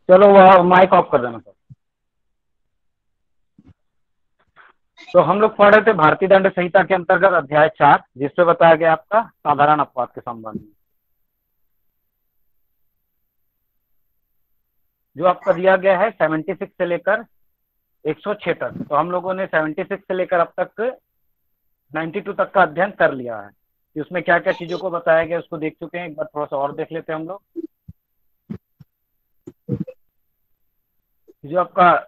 चलो वह mic off कर देना सर। तो हम लोग पढ़ रहे थे भारतीय दंड संहिता के अंतर्गत अध्याय 4, जिसपे बताया गया आपका साधारण अपवाद के संबंध में। जो आपका दिया गया है 76 से लेकर 106 तक। तो हम लोगों ने 76 से लेकर अब तक 92 तक का अध्ययन कर लिया है कि उसमें क्या क्या चीजों को बताया गया, उसको देख चुके हैं। एक बार थोड़ा सा और देख लेते हैं हम लोग। जो आपका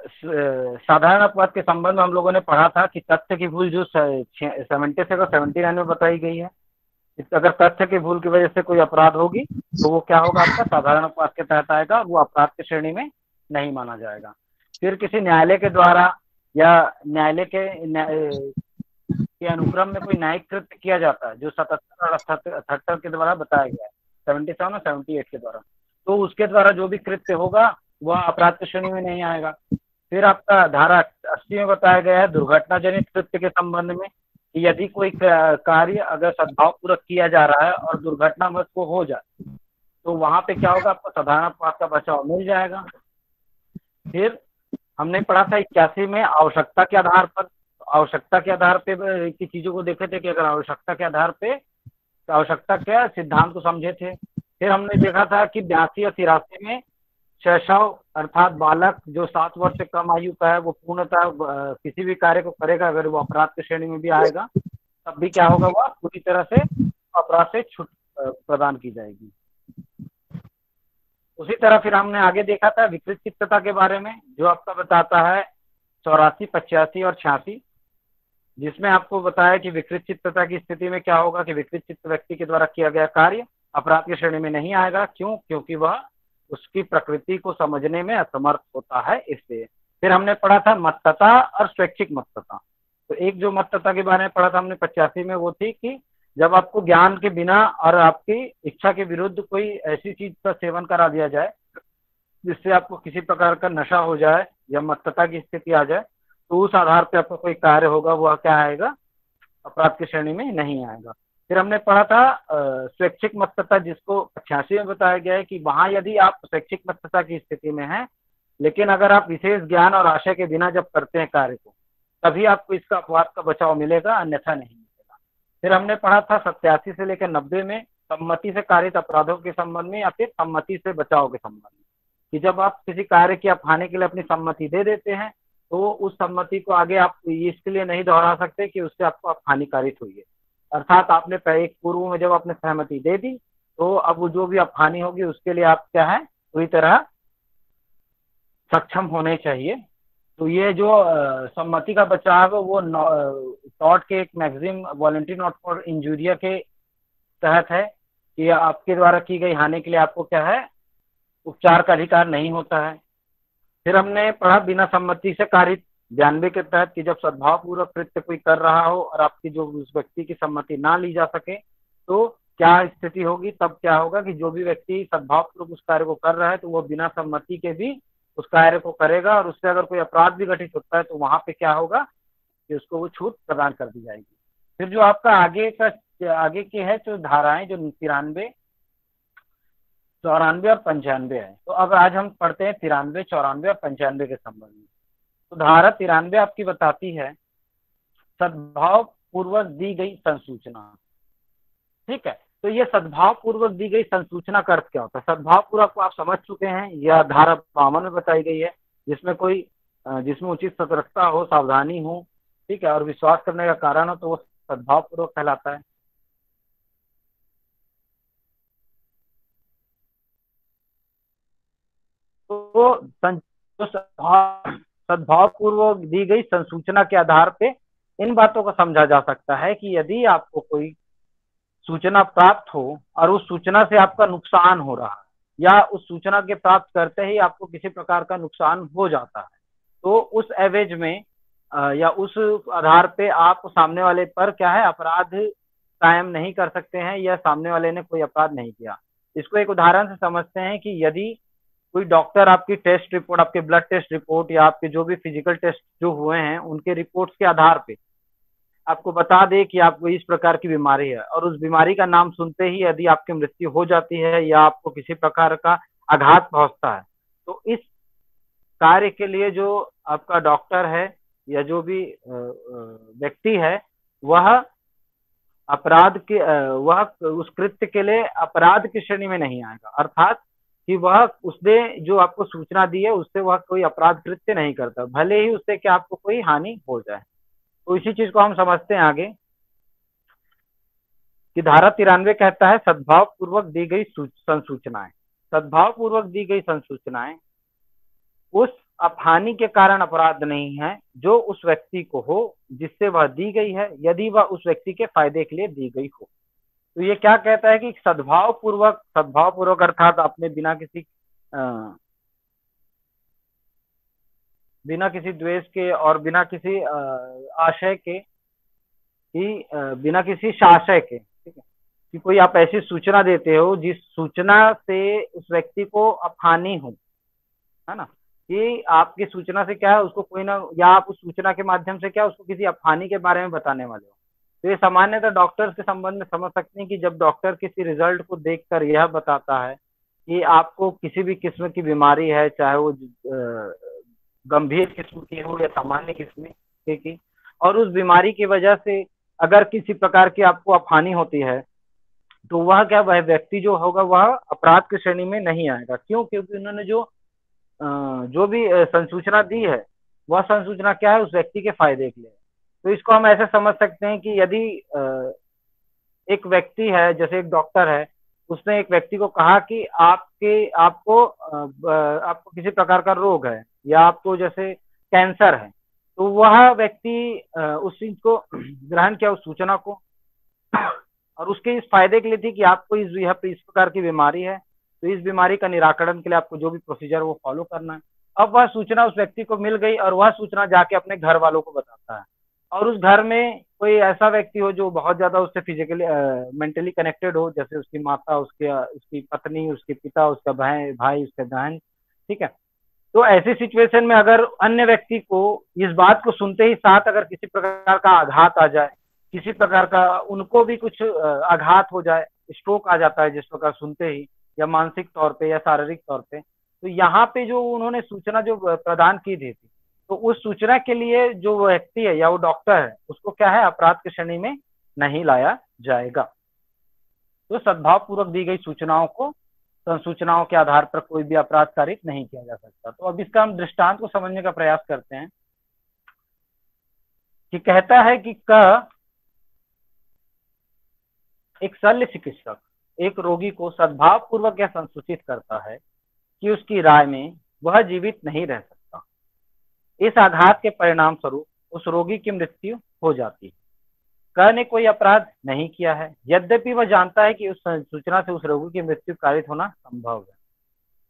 साधारण अपवाद के संबंध में हम लोगों ने पढ़ा था कि तथ्य की भूल जो 70 से 79 में बताई गई है, अगर तथ्य की भूल की वजह से कोई अपराध होगी तो वो क्या होगा, आपका साधारण अपवाद के तहत आएगा, वो अपराध की श्रेणी में नहीं माना जाएगा। फिर किसी न्यायालय के द्वारा या न्यायालय के अनुक्रम में कोई न्यायिक कृत्य किया जाता है, जो 77 और 78 के द्वारा बताया गया है, 77 और 78 के द्वारा, तो उसके द्वारा जो भी कृत्य होगा वह अपराध की श्रेणी में नहीं आएगा। फिर आपका धारा 80 में बताया गया है दुर्घटना जनित कृत्य के संबंध में कि यदि कोई कार्य अगर सद्भावपूर्वक किया जा रहा है और दुर्घटनावश को हो जाए तो वहां पे क्या होगा, आपको साधारण अपवाद का बचाव मिल जाएगा। फिर हमने पढ़ा था 81 में आवश्यकता के आधार पर, आवश्यकता के आधार पे की चीजों को देखे थे कि अगर आवश्यकता के आधार पे आवश्यकता के सिद्धांत को समझे थे। फिर हमने देखा था कि 82 और 83 में शैशव अर्थात बालक जो 7 वर्ष से कम आयु का है वो पूर्णतः किसी भी कार्य को करेगा, अगर वो अपराध की श्रेणी में भी आएगा तब भी क्या होगा, वह पूरी तरह से अपराध से छूट प्रदान की जाएगी। उसी तरह फिर हमने आगे देखा था विकृत चित्तता के बारे में, जो आपका बताता है 84, 85 और 86, जिसमें आपको बताया कि विकृत चित्तता की स्थिति में क्या होगा कि विकृत चित्त व्यक्ति के द्वारा किया गया कार्य अपराध की श्रेणी में नहीं आएगा। क्यों? क्योंकि वह उसकी प्रकृति को समझने में असमर्थ होता है, इसलिए। फिर हमने पढ़ा था मत्तता और स्वैच्छिक मत्तता। तो एक जो मत्तता के बारे में पढ़ा था हमने 85 में, वो थी कि जब आपको ज्ञान के बिना और आपकी इच्छा के विरुद्ध कोई ऐसी चीज का सेवन करा दिया जाए जिससे आपको किसी प्रकार का नशा हो जाए या मत्तता की स्थिति आ जाए, तो उस आधार पर आपका कोई कार्य होगा वह क्या आएगा, अपराध की श्रेणी में नहीं आएगा। फिर हमने पढ़ा था स्वैच्छिक मत्तता, जिसको 86 में बताया गया है कि वहां यदि आप स्वैच्छिक मत्तता की स्थिति में हैं, लेकिन अगर आप विशेष ज्ञान और आशय के बिना जब करते हैं कार्य को, तभी आपको इसका अपवाद का बचाव मिलेगा, अन्यथा नहीं मिलेगा। फिर हमने पढ़ा था 87 से लेकर 90 में सम्मति से कारित अपराधों के संबंध में या फिर सम्मति से बचाव के संबंध में, कि जब आप किसी कार्य की हानि के लिए अपनी सम्मति दे देते हैं तो उस सम्मति को आगे आप इसके लिए नहीं दोहरा सकते कि उससे आपको हानिकारित हुई है। अर्थात आपने एक पूर्व में जब आपने सहमति दे दी तो अब वो जो भी हानि होगी उसके लिए आप क्या है, पूरी तरह सक्षम होने चाहिए। तो ये जो सम्मति का बचाव है वो टॉट के एक magazine voluntary not for injuria के तहत है कि आपके द्वारा की गई हानि के लिए आपको क्या है, उपचार का अधिकार नहीं होता है। फिर हमने पढ़ा बिना सम्मति से कारित 92 के तहत कि जब सद्भावपूर्वक कृत्य कोई कर रहा हो और आपकी जो उस व्यक्ति की सम्मति ना ली जा सके तो क्या स्थिति होगी, तब क्या होगा कि जो भी व्यक्ति सद्भावपूर्वक उस कार्य को कर रहा है तो वो बिना सम्मति के भी उस कार्य को करेगा, और उससे अगर कोई अपराध भी घटित होता है तो वहां पे क्या होगा कि उसको वो छूट प्रदान कर दी जाएगी। फिर जो आपका आगे की है जो धाराएं जो 93, 94 और 95 है, तो अब आज हम पढ़ते हैं 93, 94 और 95 के संबंध में। तो धारा 93 आपकी बताती है सद्भाव पूर्वक दी गई संसूचना। ठीक है, तो ये सद्भाव पूर्वक दी गई संसूचना का अर्थ क्या होता है? सद्भाव पूर्वक को आप समझ चुके हैं, यह धारा 52 में बताई गई है, जिसमें उचित सतर्कता हो, सावधानी हो, ठीक है, और विश्वास करने का कारण हो, तो वो सद्भाव पूर्वक कहलाता है। तो सद्भाव पूर्वक दी गई संसूचना के आधार पे इन बातों को समझा जा सकता है कि यदि आपको कोई सूचना प्राप्त हो और उस सूचना से आपका नुकसान हो रहा है या उस सूचना के प्राप्त करते ही आपको किसी प्रकार का नुकसान हो जाता है, तो उस एवज में या उस आधार पे आप सामने वाले पर क्या है, अपराध कायम नहीं कर सकते हैं या सामने वाले ने कोई अपराध नहीं किया। इसको एक उदाहरण से समझते हैं कि यदि कोई डॉक्टर आपकी टेस्ट रिपोर्ट, आपके ब्लड टेस्ट रिपोर्ट या आपके जो भी फिजिकल टेस्ट जो हुए हैं उनके रिपोर्ट्स के आधार पे आपको बता दे कि आपको इस प्रकार की बीमारी है, और उस बीमारी का नाम सुनते ही यदि आपकी मृत्यु हो जाती है या आपको किसी प्रकार का आघात पहुंचता है, तो इस कार्य के लिए जो आपका डॉक्टर है या जो भी व्यक्ति है, वह अपराध के वह उस कृत्य के लिए अपराध की श्रेणी में नहीं आएगा, अर्थात कि वह उसने जो आपको सूचना दी है उससे वह कोई अपराध कृत्य नहीं करता, भले ही उससे क्या आपको कोई हानि हो जाए। तो इसी चीज को हम समझते हैं आगे कि धारा 93 कहता है सद्भाव पूर्वक दी गई संसूचनाएं, सद्भाव पूर्वक दी गई संसूचनाएं उस हानि के कारण अपराध नहीं है जो उस व्यक्ति को हो जिससे वह दी गई है, यदि वह उस व्यक्ति के फायदे के लिए दी गई हो। तो ये क्या कहता है कि सद्भाव पूर्वक अर्थात आपने बिना किसी द्वेष के और बिना किसी आशय के बिना किसी शासय के, ठीक है, कि कोई आप ऐसी सूचना देते हो जिस सूचना से उस व्यक्ति को हानि हो, है ना, कि आपकी सूचना से क्या है उसको कोई ना, या आप उस सूचना के माध्यम से क्या उसको किसी हानि के बारे में बताने वाले हो। तो ये सामान्यतः डॉक्टर्स के संबंध में समझ सकते हैं कि जब डॉक्टर किसी रिजल्ट को देखकर यह बताता है कि आपको किसी भी किस्म की बीमारी है, चाहे वो गंभीर किस्म की हो या सामान्य किस्म की, और उस बीमारी की वजह से अगर किसी प्रकार की आपको हानि होती है, तो वह क्या, वह व्यक्ति जो होगा वह अपराध की श्रेणी में नहीं आएगा। क्यों? क्योंकि उन्होंने जो भी संसूचना दी है वह संसूचना क्या है, उस व्यक्ति के फायदे के लिए। तो इसको हम ऐसे समझ सकते हैं कि यदि एक व्यक्ति है, जैसे एक डॉक्टर है, उसने एक व्यक्ति को कहा कि आपको किसी प्रकार का रोग है या आपको जैसे कैंसर है, तो वह व्यक्ति उस चीज को ग्रहण किया, उस सूचना को, और उसके इस फायदे के लिए थी कि आपको इस प्रकार की बीमारी है, तो इस बीमारी का निराकरण के लिए आपको जो भी प्रोसीजर वो फॉलो करना है। अब वह सूचना उस व्यक्ति को मिल गई और वह सूचना जाके अपने घर वालों को बताता है, और उस घर में कोई ऐसा व्यक्ति हो जो बहुत ज्यादा उससे फिजिकली मेंटली कनेक्टेड हो, जैसे उसकी माता, उसकी पत्नी, उसके पिता, उसका भाई, उसका बहन, ठीक है। तो ऐसी सिचुएशन में अगर अन्य व्यक्ति को इस बात को सुनते ही साथ अगर किसी प्रकार का आघात आ जाए, किसी प्रकार का उनको भी कुछ आघात हो जाए, स्ट्रोक आ जाता है जिस प्रकार सुनते ही, या मानसिक तौर पे या शारीरिक तौर पे, तो यहाँ पे जो उन्होंने सूचना जो प्रदान की थी, तो उस सूचना के लिए जो व्यक्ति है या वो डॉक्टर है, उसको क्या है, अपराध की श्रेणी में नहीं लाया जाएगा। तो सद्भाव पूर्वक दी गई सूचनाओं को, संसूचनाओं के आधार पर कोई भी अपराध कारित नहीं किया जा सकता। तो अब इसका हम दृष्टांत को समझने का प्रयास करते हैं कि कहता है कि एक शल्य चिकित्सक एक रोगी को सद्भाव पूर्वक यह संसूचित करता है कि उसकी राय में वह जीवित नहीं रह सकता। इस आघात के परिणाम स्वरूप उस रोगी की मृत्यु हो जाती है। क ने कोई अपराध नहीं किया है, यद्यपि वह जानता है कि उस सूचना से उस रोगी की मृत्यु कारित होना संभव है।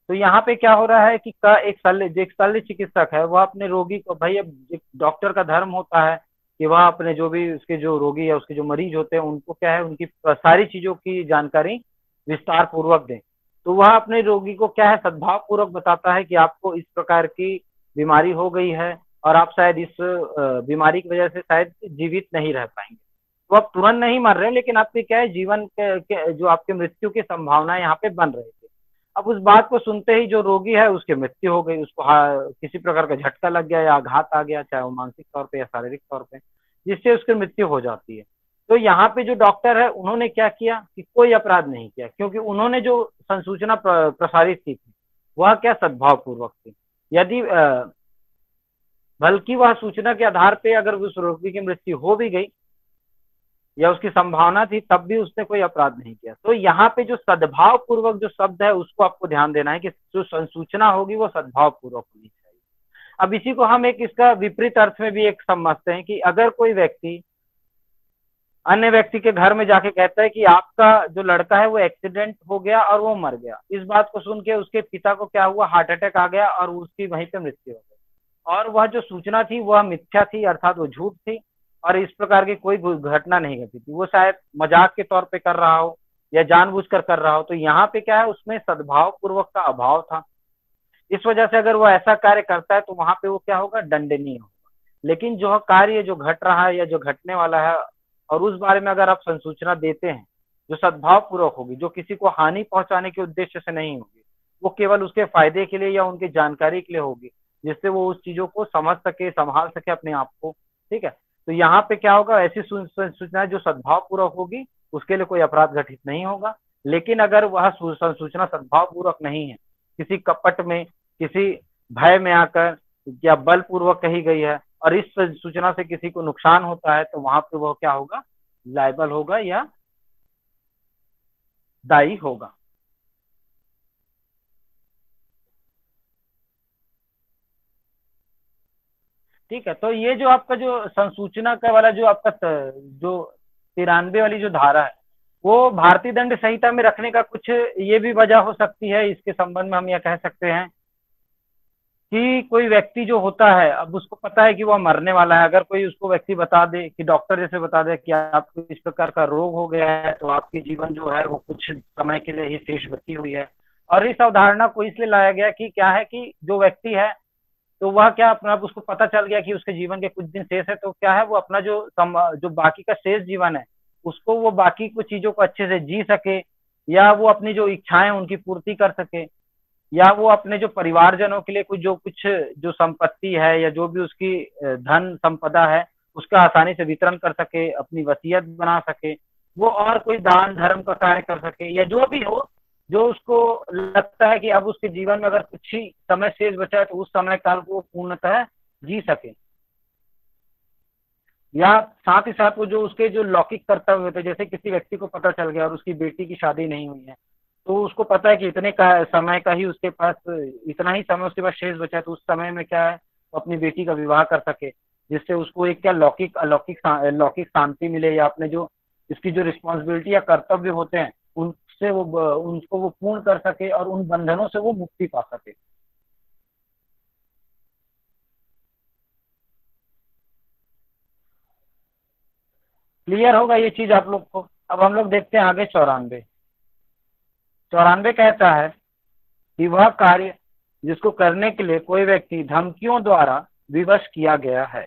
तो यहाँ पे क्या हो रहा है कि एक शल्य चिकित्सक है, वह अपने रोगी को, भाई अब डॉक्टर का धर्म होता है कि वह अपने जो भी उसके जो रोगी या उसके जो मरीज होते हैं उनको क्या है, उनकी सारी चीजों की जानकारी विस्तार पूर्वक दें। तो वह अपने रोगी को क्या है, सद्भाव पूर्वक बताता है कि आपको इस प्रकार की बीमारी हो गई है और आप शायद इस बीमारी की वजह से शायद जीवित नहीं रह पाएंगे। तो आप तुरंत नहीं मर रहे, लेकिन आपके क्या है, जीवन के जो आपके मृत्यु की संभावना यहाँ पे बन रही थी। अब उस बात को सुनते ही जो रोगी है उसकी मृत्यु हो गई, उसको किसी प्रकार का झटका लग गया या आघात आ गया, चाहे वो मानसिक तौर पे या शारीरिक तौर पे, जिससे उसकी मृत्यु हो जाती है। तो यहाँ पे जो डॉक्टर है उन्होंने क्या किया कि कोई अपराध नहीं किया, क्योंकि उन्होंने जो संसूचना प्रसारित की थी वह क्या, सद्भाव पूर्वक थी। यदि बल्कि वह सूचना के आधार पे अगर उस रोगी की मृत्यु हो भी गई या उसकी संभावना थी, तब भी उसने कोई अपराध नहीं किया। तो यहाँ पे जो सद्भाव पूर्वक जो शब्द है उसको आपको ध्यान देना है कि जो संसूचना होगी वो सद्भाव पूर्वक होनी चाहिए। अब इसी को हम एक इसका विपरीत अर्थ में भी एक समझते हैं कि अगर कोई व्यक्ति अन्य व्यक्ति के घर में जाके कहता है कि आपका जो लड़का है वो एक्सीडेंट हो गया और वो मर गया, इस बात को सुन के उसके पिता को क्या हुआ, हार्ट अटैक आ गया और उसकी वहीं पे मृत्यु हो गई, और वह जो सूचना थी वह मिथ्या थी, अर्थात वो झूठ थी और इस प्रकार की कोई घटना नहीं घटी थी, वो शायद मजाक के तौर पे कर रहा हो या जानबूझकर कर रहा हो। तो यहाँ पे क्या है, उसमें सद्भाव पूर्वक का अभाव था। इस वजह से अगर वो ऐसा कार्य करता है तो वहां पे वो क्या होगा, दंडनीय होगा। लेकिन जो कार्य जो घट रहा है या जो घटने वाला है और उस बारे में अगर आप संसूचना देते हैं जो सद्भाव पूर्वक होगी, जो किसी को हानि पहुंचाने के उद्देश्य से नहीं होगी, वो केवल उसके फायदे के लिए या उनकी जानकारी के लिए होगी, जिससे वो उस चीजों को समझ सके, संभाल सके अपने आप को। ठीक है, तो यहाँ पे क्या होगा, ऐसी सूचना जो सद्भाव पूर्वक होगी उसके लिए कोई अपराध घटित नहीं होगा। लेकिन अगर वह सूचना सद्भाव पूर्वक नहीं है, किसी कपट में, किसी भय में आकर या बलपूर्वक कही गई है और इस सूचना से किसी को नुकसान होता है, तो वहां पे वह क्या होगा, लायबल होगा या दायी होगा। ठीक है, तो ये जो आपका जो संसूचना का वाला जो आपका जो 93 वाली जो धारा है, वो भारतीय दंड संहिता में रखने का कुछ ये भी वजह हो सकती है। इसके संबंध में हम यह कह सकते हैं कि कोई व्यक्ति जो होता है, अब उसको पता है कि वह मरने वाला है, अगर कोई उसको व्यक्ति बता दे कि डॉक्टर जैसे बता दे कि आपको इस प्रकार का रोग हो गया है, तो आपकी जीवन जो है वो कुछ समय के लिए ही शेष बची हुई है। और इस अवधारणा को इसलिए लाया गया कि क्या है कि जो व्यक्ति है, तो वह क्या अपना, उसको पता चल गया कि उसके जीवन के कुछ दिन शेष है, तो क्या है वो अपना जो बाकी का शेष जीवन है उसको वो बाकी कुछ चीजों को अच्छे से जी सके, या वो अपनी जो इच्छाएं उनकी पूर्ति कर सके, या वो अपने जो परिवारजनों के लिए कुछ जो संपत्ति है या जो भी उसकी धन संपदा है उसका आसानी से वितरण कर सके, अपनी वसीयत बना सके, वो और कोई दान धर्म का कार्य कर सके, या जो भी हो, जो उसको लगता है कि अब उसके जीवन में अगर कुछ ही समय शेष बचा है तो उस समय काल को पूर्णतः जी सके। या साथ ही साथ वो जो उसके जो लौकिक कर्तव्य होते हैं, जैसे किसी व्यक्ति को पता चल गया और उसकी बेटी की शादी नहीं हुई है, तो उसको पता है कि इतने का समय का ही उसके पास, इतना ही समय उसके पास शेष बचा है, तो उस समय में क्या है वो अपनी बेटी का विवाह कर सके, जिससे उसको एक क्या लौकिक लौकिक शांति मिले, या अपने जो इसकी जो रिस्पॉन्सिबिलिटी या कर्तव्य होते हैं उनसे वो उनको वो पूर्ण कर सके और उन बंधनों से वो मुक्ति पा सके। क्लियर होगा ये चीज आप लोग को। अब हम लोग देखते हैं आगे 94। 94 कहता है कि वह कार्य जिसको करने के लिए कोई व्यक्ति धमकियों द्वारा विवश किया गया है।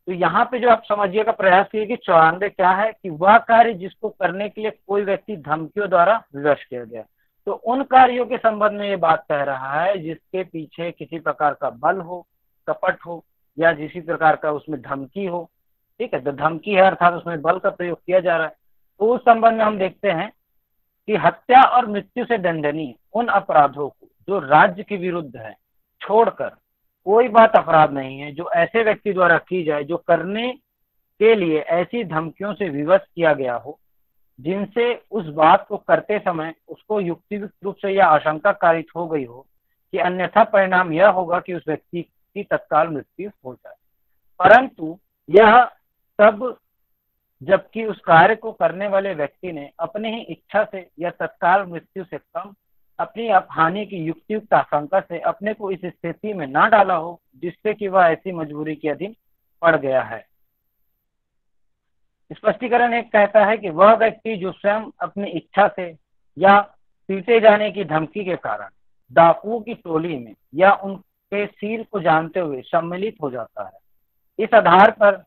तो यहाँ पे जो आप समझिएगा प्रयास कीजिए कि 94 क्या है, कि वह कार्य जिसको करने के लिए कोई व्यक्ति धमकियों द्वारा विवश किया गया। तो उन कार्यों के संबंध में ये बात कह रहा है जिसके पीछे किसी प्रकार का बल हो, कपट हो, या किसी प्रकार का उसमें धमकी हो। ठीक है, तो धमकी है अर्थात उसमें बल का प्रयोग किया जा रहा है। तो उस संबंध में हम देखते हैं कि हत्या और मृत्यु से दंडनीय उन अपराधों को जो राज्य के विरुद्ध है छोड़कर कोई बात अपराध नहीं है जो ऐसे व्यक्ति द्वारा की जाए जो करने के लिए ऐसी धमकियों से विवश किया गया हो जिनसे उस बात को करते समय उसको युक्तियुक्त रूप से यह आशंका कारित हो गई हो कि अन्यथा परिणाम यह होगा कि उस व्यक्ति की तत्काल मृत्यु हो जाए, परंतु यह तब जबकि उस कार्य को करने वाले व्यक्ति ने अपने ही इच्छा से या तत्काल मृत्यु से कम अपनी हानि की युक्तियुक्त आशंका से अपने को इस स्थिति में ना डाला हो जिससे कि वह ऐसी मजबूरी के अधीन पड़ गया है। स्पष्टीकरण एक कहता है कि वह व्यक्ति जो स्वयं अपनी इच्छा से या पीटे जाने की धमकी के कारण डाकुओं की टोली में या उनके सील को जानते हुए सम्मिलित हो जाता है, इस आधार पर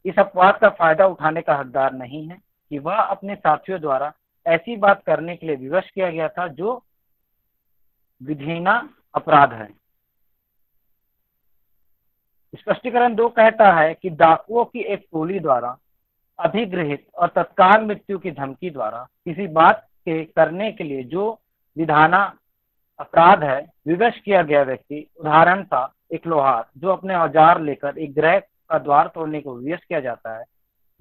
इस अपवाद का फायदा उठाने का हकदार नहीं है कि वह अपने साथियों द्वारा ऐसी बात करने के लिए विवश किया गया था जो विधिना अपराध है। स्पष्टीकरण 2 कहता है कि डाकुओं की एक टोली द्वारा अभिगृहित और तत्काल मृत्यु की धमकी द्वारा किसी बात के करने के लिए जो विधाना अपराध है विवश किया गया व्यक्ति, उदाहरण था एक लोहार जो अपने औजार लेकर एक गृह का द्वार तोड़ने को विवश किया जाता है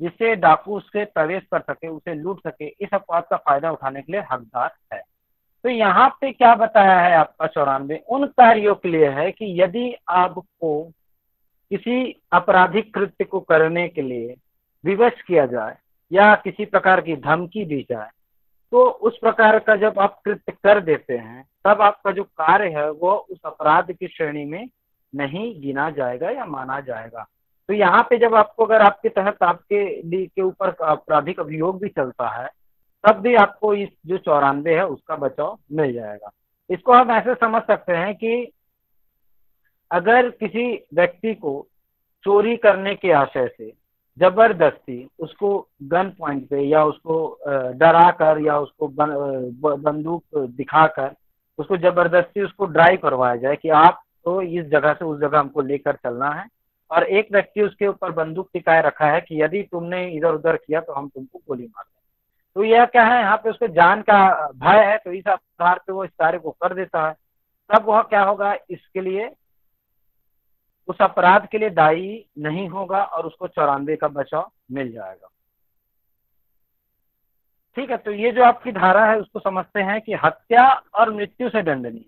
जिससे डाकू उससे प्रवेश कर सके, उसे लूट सके, इस अपवाद का फायदा उठाने के लिए हकदार है। तो यहाँ पे क्या बताया है आपका 94 उन कार्यों के लिए है कि यदि आपको किसी आपराधिक कृत्य को करने के लिए विवश किया जाए या किसी प्रकार की धमकी दी जाए, तो उस प्रकार का जब आप कृत्य कर देते हैं तब आपका जो कार्य है वो उस अपराध की श्रेणी में नहीं गिना जाएगा या माना जाएगा। तो यहाँ पे जब आपको अगर आपके तहत आपके लिए के ऊपर आपराधिक अभियोग भी चलता है तब भी आपको इस जो 94 है उसका बचाव मिल जाएगा। इसको हम ऐसे समझ सकते हैं कि अगर किसी व्यक्ति को चोरी करने के आशय से जबरदस्ती उसको गन पॉइंट पे या उसको डरा कर या उसको बंदूक दिखाकर उसको जबरदस्ती उसको ड्राइव करवाया जाए कि आप तो इस जगह से उस जगह हमको लेकर चलना है, और एक व्यक्ति उसके ऊपर बंदूक टिकाए रखा है कि यदि तुमने इधर उधर किया तो हम तुमको गोली मार दें। तो यह क्या है, यहाँ पे उसको जान का भय है, तो इस आधार पे वो इस कार्य को कर देता है। तब वह क्या होगा, इसके लिए उस अपराध के लिए दायी नहीं होगा और उसको 94 का बचाव मिल जाएगा। ठीक है, तो ये जो आपकी धारा है उसको समझते हैं कि हत्या और मृत्यु से दंडनीय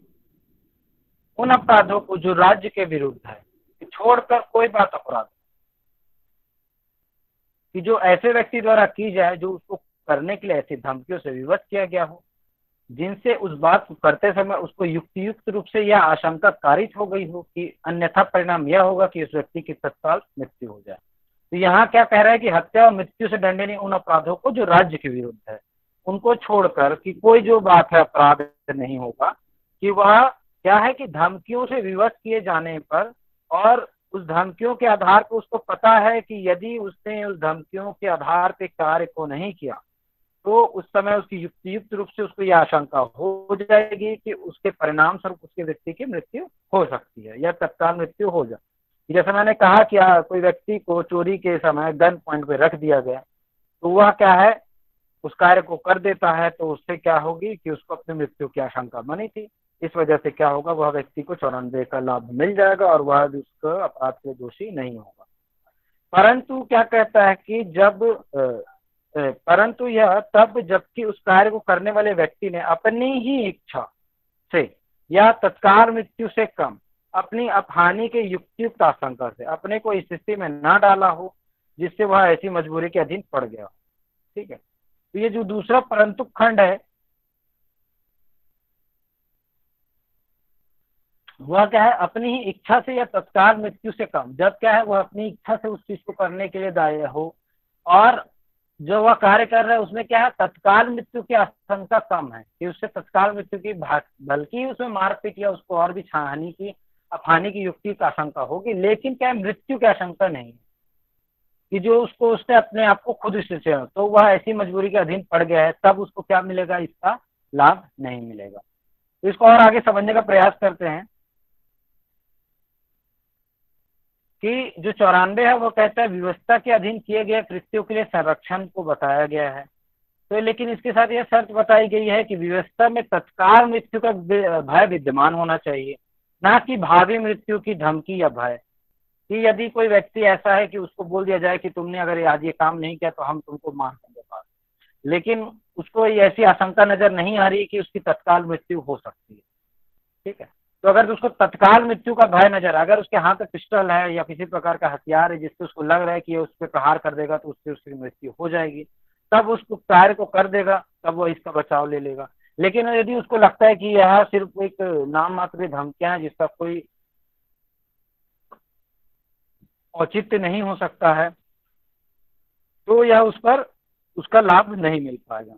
उन अपराधों को जो राज्य के विरुद्ध है, छोड़कर कोई बात अपराध कि जो ऐसे व्यक्ति द्वारा की जाए जो उसको करने के लिए ऐसी धमकियों से विवश किया गया हो, जिनसे उस बात को करते समय उसको युक्तियुक्त रूप से यह आशंका कारित हो गई हो कि अन्यथा परिणाम यह होगा कि उस व्यक्ति की तत्काल मृत्यु हो जाए। तो यहाँ क्या कह रहा है कि हत्या और मृत्यु से दंडनीय उन अपराधों को जो राज्य के विरुद्ध है, उनको छोड़कर कि कोई जो बात है अपराध नहीं होगा, कि वह क्या है कि धमकियों से विवश किए जाने पर और उस धमकियों के आधार पर उसको पता है कि यदि उसने उस धमकियों के आधार पर कार्य को नहीं किया तो उस समय उसकी युक्तियुक्त रूप से उसको यह आशंका हो जाएगी कि उसके परिणाम स्वरूप उसके व्यक्ति की मृत्यु हो सकती है या तत्काल मृत्यु हो जाए। जैसे मैंने कहा कि कोई व्यक्ति को चोरी के समय गन पॉइंट पे रख दिया गया, तो वह क्या है उस कार्य को कर देता है, तो उससे क्या होगी कि उसको अपनी मृत्यु की आशंका बनी थी। इस वजह से क्या होगा, वह व्यक्ति को 94 का लाभ मिल जाएगा और वह उसका अपराध के दोषी नहीं होगा। परंतु क्या कहता है कि परंतु यह तब जबकि उस कार्य को करने वाले व्यक्ति ने अपनी ही इच्छा से या तत्काल मृत्यु से कम अपनी अपहानि के युक्तियुक्त आशंका से अपने को इस स्थिति में ना डाला हो जिससे वह ऐसी मजबूरी के अधीन पड़ गया हो। ठीक है, तो ये जो दूसरा परंतु खंड है वह क्या है, अपनी ही इच्छा से या तत्काल मृत्यु से कम, जब क्या है वह अपनी इच्छा से उस चीज को करने के लिए दायी हो और जो वह कार्य कर रहा है उसमें क्या है तत्काल मृत्यु की आशंका कम है कि उससे तत्काल मृत्यु की बल्कि उसमें मारपीट या उसको और भी हानि की अपहानि की युक्ति की आशंका होगी, लेकिन क्या मृत्यु की आशंका नहीं है कि जो उसको उसने अपने आप को खुद से तो वह ऐसी मजबूरी के अधीन पड़ गया है, तब उसको क्या मिलेगा, इसका लाभ नहीं मिलेगा। तो इसको और आगे समझने का प्रयास करते हैं कि जो 94 है वो कहता है व्यवस्था के अधीन किए गए कृत्यों के लिए संरक्षण को बताया गया है। तो लेकिन इसके साथ यह शर्त बताई गई है कि व्यवस्था में तत्काल मृत्यु का भय विद्यमान होना चाहिए, ना कि भावी मृत्यु की धमकी या भय, कि यदि कोई व्यक्ति ऐसा है कि उसको बोल दिया जाए कि तुमने अगर आज ये काम नहीं किया तो हम तुमको मार देंगे, लेकिन उसको ऐसी आशंका नजर नहीं आ रही कि उसकी तत्काल मृत्यु हो सकती है। ठीक है, तो अगर उसको तत्काल मृत्यु का भय नजर, अगर उसके हाथ में पिस्टल है या किसी प्रकार का हथियार है जिससे उसको लग रहा है कि ये उस पर प्रहार कर देगा तो उससे उसकी मृत्यु हो जाएगी, तब उसको कार्य को कर देगा, तब वो इसका बचाव ले लेगा। लेकिन यदि उसको लगता है कि यह सिर्फ एक नाम मात्र धमकियां हैं जिसका कोई औचित्य नहीं हो सकता है, तो यह उस पर उसका लाभ नहीं मिल पाएगा।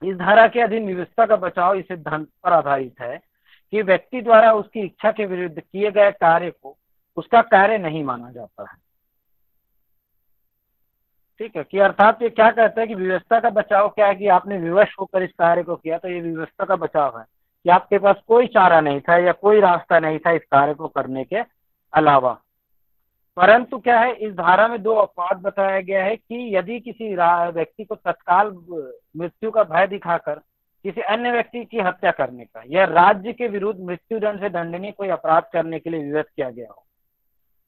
इस धारा के अधीन व्यवस्था का बचाव इस सिद्धांत पर आधारित है कि व्यक्ति द्वारा उसकी इच्छा के विरुद्ध किए गए कार्य को उसका कार्य नहीं माना जाता है। ठीक है, कि अर्थात ये क्या कहता है कि व्यवस्था का बचाव क्या है कि आपने विवश होकर इस कार्य को किया, तो ये व्यवस्था का बचाव है कि आपके पास कोई चारा नहीं था या कोई रास्ता नहीं था इस कार्य को करने के अलावा। परंतु क्या है, इस धारा में दो अपवाद बताया गया है कि यदि किसी व्यक्ति को तत्काल मृत्यु का भय दिखाकर किसी अन्य व्यक्ति की हत्या करने का या राज्य के विरुद्ध मृत्युदंड से दंडनीय कोई अपराध करने के लिए विवश किया गया हो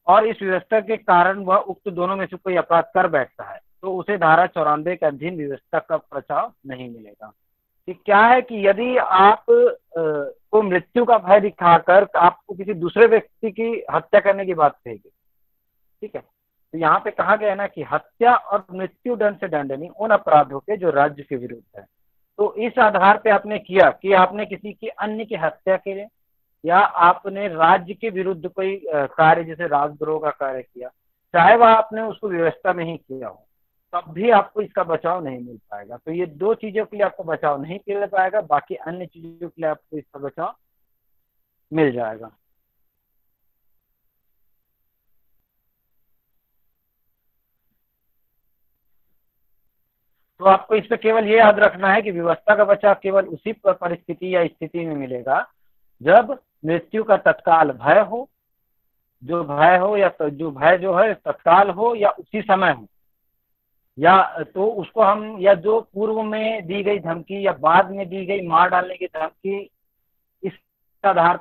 और इस व्यवस्था के कारण वह उक्त दोनों में से कोई अपराध कर बैठता है, तो उसे धारा 94 के अधीन व्यवस्था का बचाव नहीं मिलेगा। कि क्या है कि यदि आप को मृत्यु का भय दिखाकर आपको किसी दूसरे व्यक्ति की हत्या करने की बात कहेगी, ठीक है, तो यहाँ पे कहा गया है ना कि हत्या और मृत्यु दंड से दंडनीय उन अपराधों के जो राज्य के विरुद्ध है। तो इस आधार पे आपने किया कि आपने किसी की अन्य की हत्या के लिए या आपने राज्य के विरुद्ध कोई कार्य जैसे राजद्रोह का कार्य किया, चाहे वह आपने उसको व्यवस्था में ही किया हो, तब भी आपको इसका बचाव नहीं मिल पाएगा। तो ये दो चीजों के लिए आपको बचाव नहीं मिल पाएगा, बाकी अन्य चीजों के लिए आपको इसका बचाव मिल जाएगा। तो आपको इस पे केवल ये याद रखना है कि विवशता का बचाव केवल उसी परिस्थिति या स्थिति में मिलेगा जब मृत्यु का तत्काल भय हो, जो भय हो या जो भय जो है तत्काल हो या उसी समय हो, या तो उसको हम या जो पूर्व में दी गई धमकी या बाद में दी गई मार डालने की धमकी, इस आधार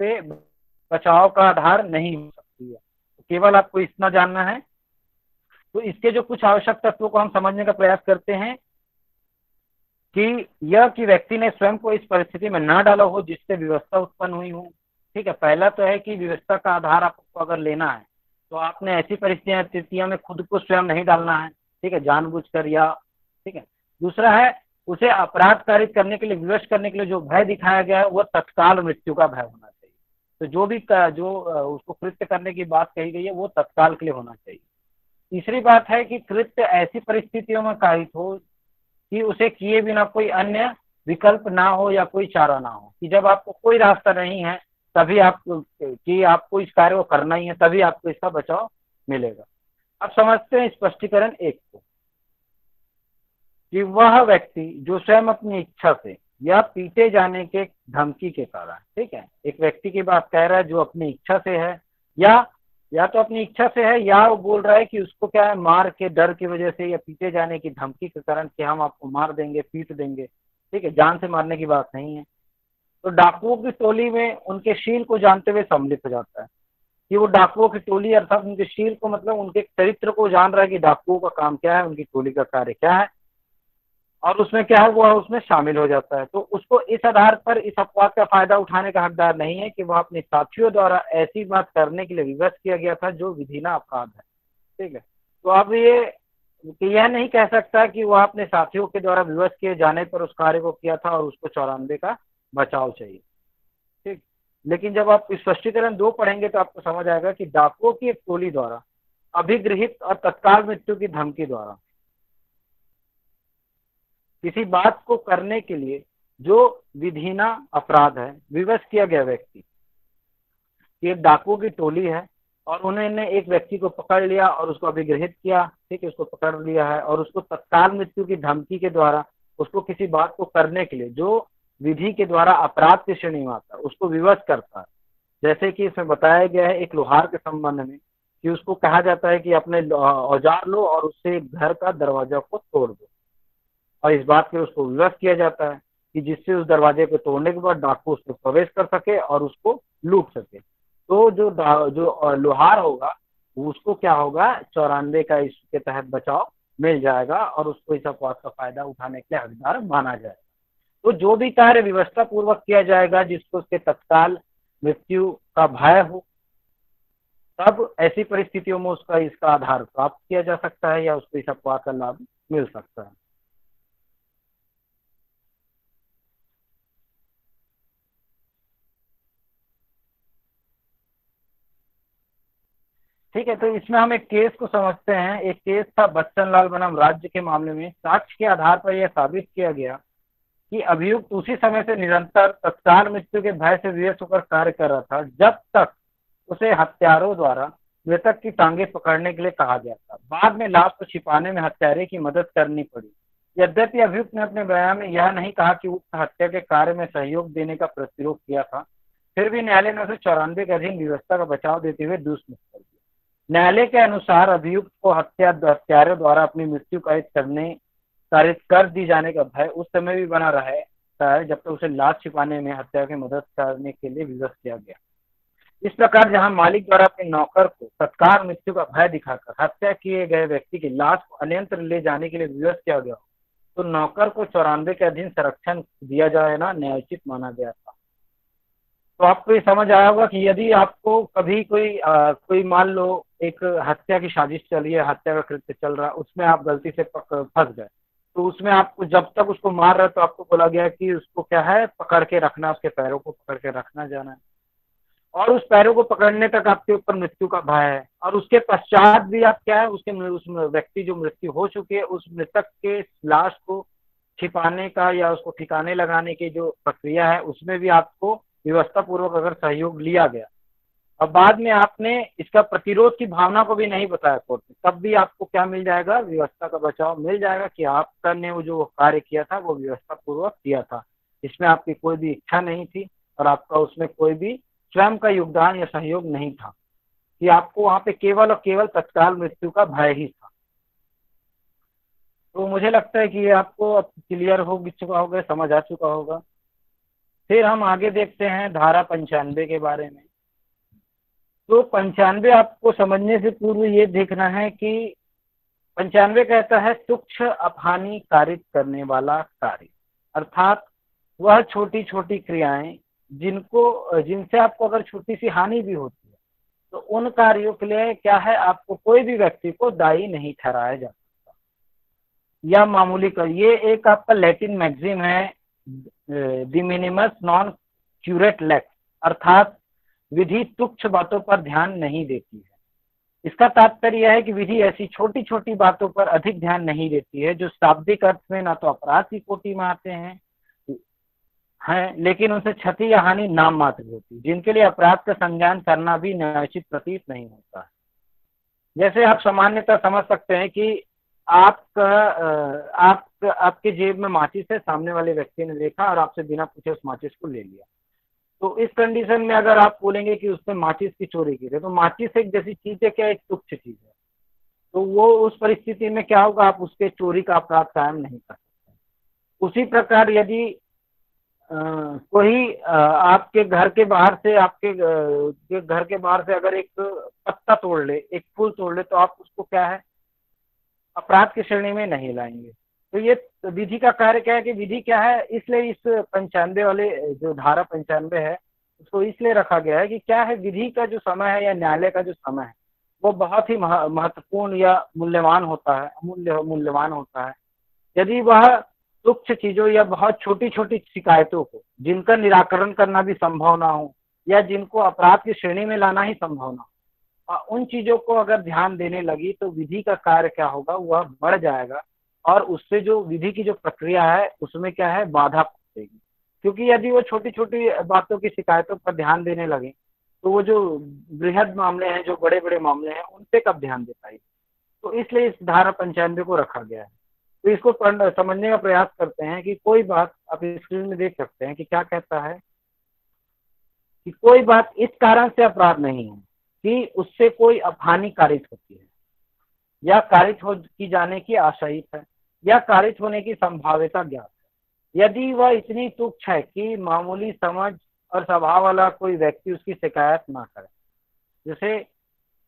पे बचाव का आधार नहीं हो सकती है। तो केवल आपको इतना जानना है। तो इसके जो कुछ आवश्यक तत्वों को हम समझने का प्रयास करते हैं कि यह कि व्यक्ति ने स्वयं को इस परिस्थिति में न डाला हो जिससे विवशता उत्पन्न हुई हो। ठीक है, पहला तो है कि विवशता का आधार आपको अगर लेना है तो आपने ऐसी परिस्थितियों में खुद को स्वयं नहीं डालना है, ठीक है, जानबूझकर या, ठीक है। दूसरा है उसे अपराध कारित करने के लिए, विवश करने के लिए जो भय दिखाया गया है वह तत्काल मृत्यु का भय होना चाहिए। तो जो भी जो उसको कृत्य करने की बात कही गई है वो तत्काल के लिए होना चाहिए। तीसरी बात है कि कृत्य ऐसी परिस्थितियों में कारित हो कि उसे किए बिना कोई अन्य विकल्प ना हो या कोई चारा ना हो, कि जब आपको कोई रास्ता नहीं है तभी आपको इस कार्य को करना ही है, तभी आपको इसका बचाव मिलेगा। अब समझते हैं स्पष्टीकरण एक को, कि वह व्यक्ति जो स्वयं अपनी इच्छा से या पीटे जाने के धमकी के कारण, ठीक है, एक व्यक्ति की बात कह रहा है जो अपनी इच्छा से है या तो अपनी इच्छा से है या वो बोल रहा है कि उसको क्या है, मार के डर की वजह से या पीटे जाने की धमकी के कारण कि हम आपको मार देंगे, पीट देंगे, ठीक है, जान से मारने की बात नहीं है। तो डाकुओं की टोली में उनके शील को जानते हुए सम्मिलित हो जाता है कि वो डाकुओं की टोली अर्थात उनके शील को मतलब उनके चरित्र को जान रहा है कि डाकुओं का काम क्या है, उनकी टोली का कार्य क्या है, और उसमें क्या है वो उसमें शामिल हो जाता है। तो उसको इस आधार पर इस अपवाद का फायदा उठाने का हकदार नहीं है कि वह अपने साथियों द्वारा ऐसी बात करने के लिए विवश किया गया था जो विधिना अपराध है, ठीक है। तो अब यह नहीं कह सकता कि वह अपने साथियों के द्वारा विवश किए जाने पर उस कार्य को किया था और उसको 94 का बचाव चाहिए, ठीक। लेकिन जब आप स्पष्टीकरण 2 पढ़ेंगे तो आपको समझ आएगा कि डाकुओं की एक टोली द्वारा अभिगृहित और तत्काल मृत्यु की धमकी द्वारा किसी बात को करने के लिए जो विधिना अपराध है विवश किया गया व्यक्ति, एक डाकुओं की टोली है और उन्होंने एक व्यक्ति को पकड़ लिया और उसको अभिगृहित किया, ठीक है, उसको पकड़ लिया है और उसको तत्काल मृत्यु की धमकी के द्वारा उसको किसी बात को करने के लिए जो विधि के द्वारा अपराध की श्रेणी में आता है उसको विवश करता है। जैसे कि इसमें बताया गया है एक लोहार के संबंध में कि उसको कहा जाता है कि अपने औजार लो और उससे घर का दरवाजा को तोड़ दो, और इस बात पे उसको विवश किया जाता है कि जिससे उस दरवाजे को तोड़ने के बाद डाकू उसमें प्रवेश कर सके और उसको लूट सके। तो जो लोहार होगा उसको क्या होगा 94 का इसके तहत बचाव मिल जाएगा और उसको इस अपवाद का फायदा उठाने के लिए हकदार माना जाएगा। तो जो भी कार्य व्यवस्था पूर्वक किया जाएगा जिसको उसके तत्काल मृत्यु का भय हो, तब ऐसी परिस्थितियों में उसका इसका आधार प्राप्त किया जा सकता है या उसको इस अपवाद का लाभ मिल सकता है। ठीक है, तो इसमें हम एक केस को समझते हैं। एक केस था बच्चन लाल बनाम राज्य के मामले में। साक्ष्य के आधार पर यह साबित किया गया कि अभियुक्त उसी समय से निरंतर तत्काल मृत्यु के भय से विवश होकर कार्य कर रहा था जब तक उसे हत्यारों द्वारा मृतक की टांगे पकड़ने के लिए कहा गया था। बाद में लाश को छिपाने में हत्यारे की मदद करनी पड़ी। यद्यपि अभियुक्त ने अपने बयान में यह नहीं कहा कि उक्त हत्या के कार्य में सहयोग देने का प्रतिरोध किया था, फिर भी न्यायालय ने उसे 94 के अधीन व्यवस्था का बचाव देते हुए दुष्मुक्त कर दिया। न्यायालय के अनुसार अभियुक्त को हत्यारों द्वारा अपनी मृत्यु कारित कर दी जाने का भय उस समय भी बना रहता है जब तक उसे लाश छिपाने में हत्या की मदद करने के लिए विवश किया गया। इस प्रकार जहां मालिक द्वारा अपने नौकर को तत्काल मृत्यु का भय दिखाकर हत्या किए गए व्यक्ति की लाश को अन्यत्र ले जाने के लिए विवश किया गया, तो नौकर को 94 के अधीन संरक्षण दिया जाना न्यायोचित माना गया था। तो आपको ये समझ आया होगा कि यदि आपको कभी कोई मान लो एक हत्या की साजिश चल रही है, हत्या का कृत्य चल रहा है, उसमें आप गलती से फंस गए, तो उसमें आपको जब तक उसको मार रहा है तो आपको बोला गया कि उसको क्या है पकड़ के रखना, उसके पैरों को पकड़ के रखना जाना है, और उस पैरों को पकड़ने तक आपके ऊपर मृत्यु का भय है। और उसके पश्चात भी आप क्या है उस व्यक्ति जो मृत्यु हो चुकी है उस मृतक के लाश को छिपाने का या उसको ठिकाने लगाने की जो प्रक्रिया है उसमें भी आपको व्यवस्था पूर्वक अगर सहयोग लिया गया और बाद में आपने इसका प्रतिरोध की भावना को भी नहीं बताया कोर्ट में, तब भी आपको क्या मिल जाएगा, व्यवस्था का बचाव मिल जाएगा कि आपने वो जो कार्य किया था वो व्यवस्था पूर्वक किया था, इसमें आपकी कोई भी इच्छा नहीं थी और आपका उसमें कोई भी स्वयं का योगदान या सहयोग नहीं था, कि आपको वहां पे केवल और केवल तत्काल मृत्यु का भय ही था। तो मुझे लगता है कि ये आपको अब क्लियर हो चुका होगा, समझ आ चुका होगा। फिर हम आगे देखते हैं धारा 95 के बारे में। तो 95 आपको समझने से पूर्व ये देखना है कि 95 कहता है तुच्छ अपहानि कारित करने वाला कार्य, अर्थात वह छोटी छोटी क्रियाएं जिनसे आपको अगर छोटी सी हानि भी होती है तो उन कार्यों के लिए क्या है, आपको कोई भी व्यक्ति को दायी नहीं ठहराया जा सकता या मामूली कर। ये एक आपका लैटिन मैगजीम है, द मिनिमस नॉन क्यूरेट लेक्स, अर्थात विधि तुच्छ बातों पर ध्यान नहीं देती है। इसका तात्पर्य यह है कि विधि ऐसी छोटी छोटी बातों पर अधिक ध्यान नहीं देती है जो शाब्दिक अर्थ में ना तो अपराध की कोटि में आते हैं लेकिन उनसे क्षति या हानि नाम मात्र होती, जिनके लिए अपराध का संज्ञान करना भी न्यायोचित प्रतीत नहीं होता है। जैसे आप सामान्यतः समझ सकते हैं कि आपके जेब में माचिस है, सामने वाले व्यक्ति ने देखा और आपसे बिना पूछे उस माचिस को ले लिया। तो इस कंडीशन में अगर आप बोलेंगे कि उसने माचिस की चोरी की है, तो माचिस एक जैसी चीज है क्या, एक तुच्छ चीज है, तो वो उस परिस्थिति में क्या होगा, आप उसके चोरी का अपराध कायम नहीं कर सकते। उसी प्रकार यदि कोई आपके घर के बाहर से अगर एक पत्ता तोड़ ले, एक फूल तोड़ ले, तो आप उसको क्या है, अपराध की श्रेणी में नहीं लाएंगे। तो ये विधि का कार्य क्या है कि विधि क्या है, इसलिए इस 95 वाले जो धारा 95 है उसको इसलिए रखा गया है कि क्या है, विधि का जो समय है या न्यायालय का जो समय है वो बहुत ही महत्वपूर्ण या मूल्यवान होता है, मूल्यवान होता है। यदि वह तुच्छ चीजों या बहुत छोटी छोटी शिकायतों को जिनका निराकरण करना भी संभव ना हो या जिनको अपराध की श्रेणी में लाना ही संभव ना हो, उन चीजों को अगर ध्यान देने लगी तो विधि का कार्य क्या होगा, वह बढ़ जाएगा और उससे जो विधि की जो प्रक्रिया है उसमें क्या है, बाधा पड़ेगी। क्योंकि यदि वो छोटी छोटी बातों की शिकायतों पर ध्यान देने लगे तो वो जो बृहद मामले हैं, जो बड़े बड़े मामले हैं, उन पे कब ध्यान दे पाएगी। तो इसलिए इस धारा 95 को रखा गया है। तो इसको समझने का प्रयास करते हैं कि कोई बात, आप स्क्रीन में देख सकते हैं कि क्या कहता है कि कोई बात इस कारण से अपराध नहीं है कि उससे कोई अपहानि कारित होती है या कारित हो की जाने की आशयित है या कारित होने की संभाव्यता ज्ञात है, यदि वह इतनी तुच्छ है कि मामूली समझ और स्वभाव वाला कोई व्यक्ति उसकी शिकायत ना करे। जैसे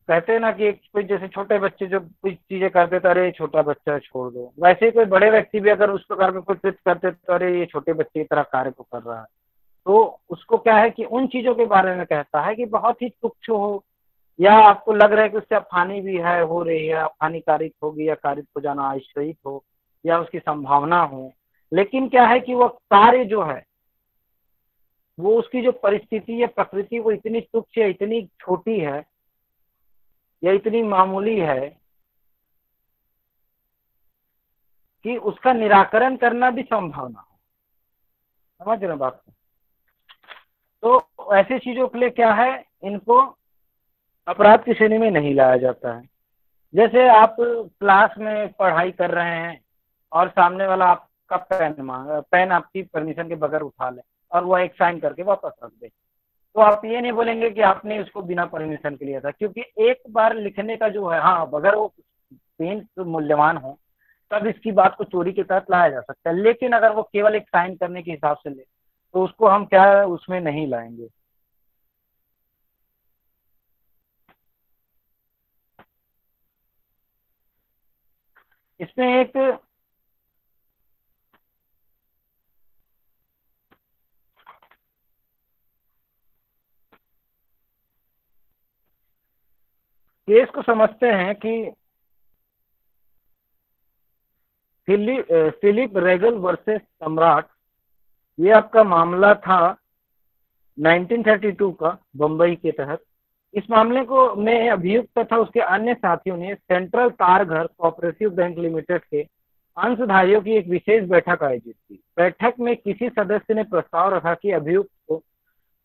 कहते हैं ना कि कोई जैसे छोटे बच्चे जो कुछ चीजें करते तो अरे छोटा बच्चा छोड़ दो, वैसे ही कोई बड़े व्यक्ति भी अगर उस प्रकार में कोई कृत्य करते तो अरे ये छोटे बच्चे की तरह कार्य को कर रहा है। तो उसको क्या है कि उन चीजों के बारे में कहता है कि बहुत ही तुच्छ हो या आपको लग रहा है कि उससे हानि भी है, हो रही है, हानि कारित होगी या कारित हो जाना आश्रयित हो या उसकी संभावना हो, लेकिन क्या है कि वह कार्य जो है वो उसकी जो परिस्थिति या प्रकृति वो इतनी तुच्छ या इतनी छोटी है या इतनी मामूली है कि उसका निराकरण करना भी संभव ना हो। समझ रहे बात को? तो ऐसी चीजों के लिए क्या है, इनको अपराध की श्रेणी में नहीं लाया जाता है। जैसे आप क्लास में पढ़ाई कर रहे हैं और सामने वाला आपका पेन आपकी परमिशन के बगैर उठा ले और वह एक साइन करके वापस रख दे, तो आप ये नहीं बोलेंगे कि आपने उसको बिना परमिशन के लिया था, क्योंकि एक बार लिखने का जो है, हाँ अगर वो पेन मूल्यवान हो तब इसकी बात को चोरी के तहत लाया जा सकता है, लेकिन अगर वो केवल एक साइन करने के हिसाब से ले तो उसको हम क्या उसमें नहीं लाएंगे। इसमें एक केस को समझते हैं कि फिलिप रेगल वर्सेस सम्राट, ये आपका मामला था 1932 का बंबई के तहत। इस मामले को में अभियुक्त तथा उसके अन्य साथियों ने सेंट्रल तारघर कोऑपरेटिव बैंक लिमिटेड के अंशधारियों की एक विशेष बैठक आयोजित की। बैठक में किसी सदस्य ने प्रस्ताव रखा कि अभियुक्त को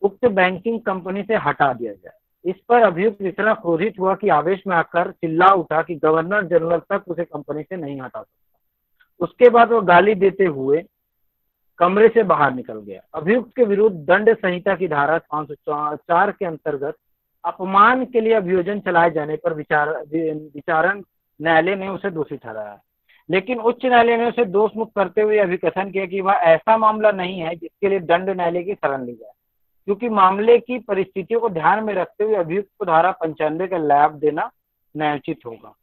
उक्त बैंकिंग कंपनी से हटा दिया जाए। इस पर अभियुक्त इतना क्रोधित हुआ कि आवेश में आकर चिल्ला उठा कि गवर्नर जनरल तक उसे कंपनी से नहीं हटा सकता। उसके बाद वो गाली देते हुए कमरे से बाहर निकल गया। अभियुक्त के विरुद्ध दंड संहिता की धारा 504 के अंतर्गत अपमान के लिए अभियोजन चलाए जाने पर विचारण न्यायालय ने उसे दोषी ठहराया, लेकिन उच्च न्यायालय ने उसे दोष मुक्त करते हुए अभिकथन किया कि वह ऐसा मामला नहीं है जिसके लिए दंड न्यायालय की शरण ली जाए, क्योंकि मामले की परिस्थितियों को ध्यान में रखते हुए अभियुक्त को धारा 95 का लाभ देना न्यायोचित होगा।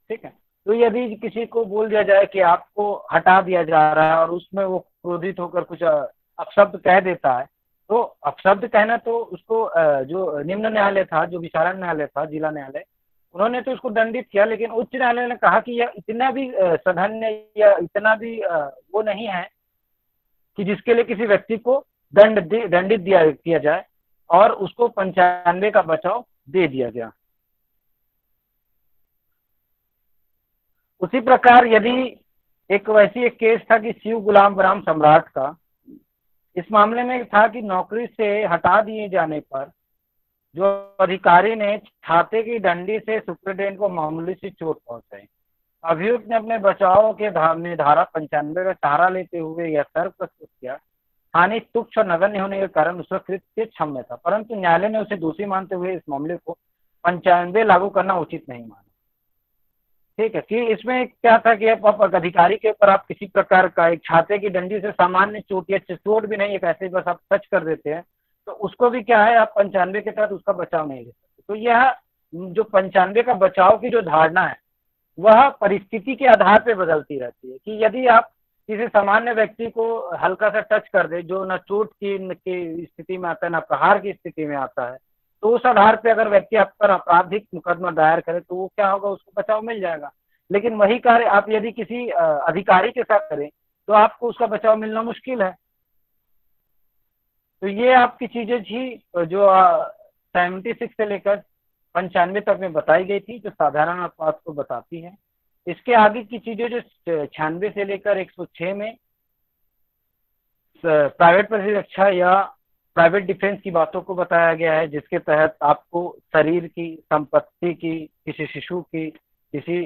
ठीक है। तो यदि किसी को बोल दिया जाए कि आपको हटा दिया जा रहा है और उसमें वो क्रोधित होकर कुछ अपशब्द कह देता है, तो अपशब्द कहना तो उसको जो निम्न न्यायालय था, जो विचारण न्यायालय था, जिला न्यायालय, उन्होंने तो उसको दंडित किया, लेकिन उच्च न्यायालय ने कहा कि यह इतना भी सधन्य या इतना भी वो नहीं है कि जिसके लिए किसी व्यक्ति को दंडित किया जाए, और उसको 95 का बचाव दे दिया गया। उसी प्रकार यदि एक केस था कि शिव गुलाम राम सम्राट का, इस मामले में था कि नौकरी से हटा दिए जाने पर जो अधिकारी ने छाते की डंडी से सुपरिटेंडेंट को मामूली सी चोट पहुंचाई। अभियुक्त ने अपने बचाव के धारा 95 का सहारा लेते हुए यह तर्क प्रस्तुत किया, हानि तुच्छ और नगण्य होने के कारण उसका कृत्य क्षम्य था, परंतु न्यायालय ने उसे दोषी मानते हुए इस मामले को 95 लागू करना उचित नहीं माना। ठीक है, कि इसमें क्या था कि आप अधिकारी के ऊपर आप किसी प्रकार का एक छाते की डंडी से सामान्य चोट या चोट भी नहीं, एक ऐसे बस आप टच कर देते हैं, तो उसको भी क्या है, आप 95 के तहत उसका बचाव नहीं ले सकते। तो यह जो 95 का बचाव की जो धारणा है वह परिस्थिति के आधार पर बदलती रहती है, कि यदि आप किसी सामान्य व्यक्ति को हल्का सा टच कर दे, जो न चोट की स्थिति में आता है, न प्रहार की स्थिति में आता है, तो उस आधार पे अगर व्यक्ति आप पर आपराधिक मुकदमा दायर करे तो वो क्या होगा, उसको बचाव मिल जाएगा। लेकिन वही कार्य आप यदि किसी अधिकारी के साथ करें तो आपको उसका बचाव मिलना मुश्किल है। तो ये आपकी चीजें थी जो 76 से लेकर 95 तक में बताई गई थी, जो साधारण अपराध को बताती है। इसके आगे की चीजें जो 96 से लेकर 106 में प्राइवेट प्रतिरक्षा या प्राइवेट डिफेंस की बातों को बताया गया है, जिसके तहत आपको शरीर की, संपत्ति की, किसी शिशु की, किसी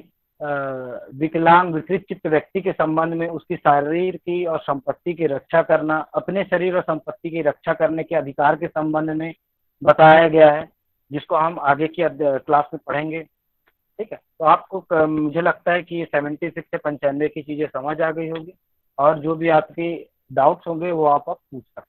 विकलांग विकृत चित्त व्यक्ति के संबंध में उसकी शरीर की और संपत्ति की रक्षा करना, अपने शरीर और संपत्ति की रक्षा करने के अधिकार के संबंध में बताया गया है, जिसको हम आगे की क्लास में पढ़ेंगे। ठीक है, तो आपको मुझे लगता है कि 76 से 95 की चीजें समझ आ गई होगी, और जो भी आपके डाउट्स होंगे वो आप पूछ सकते हैं।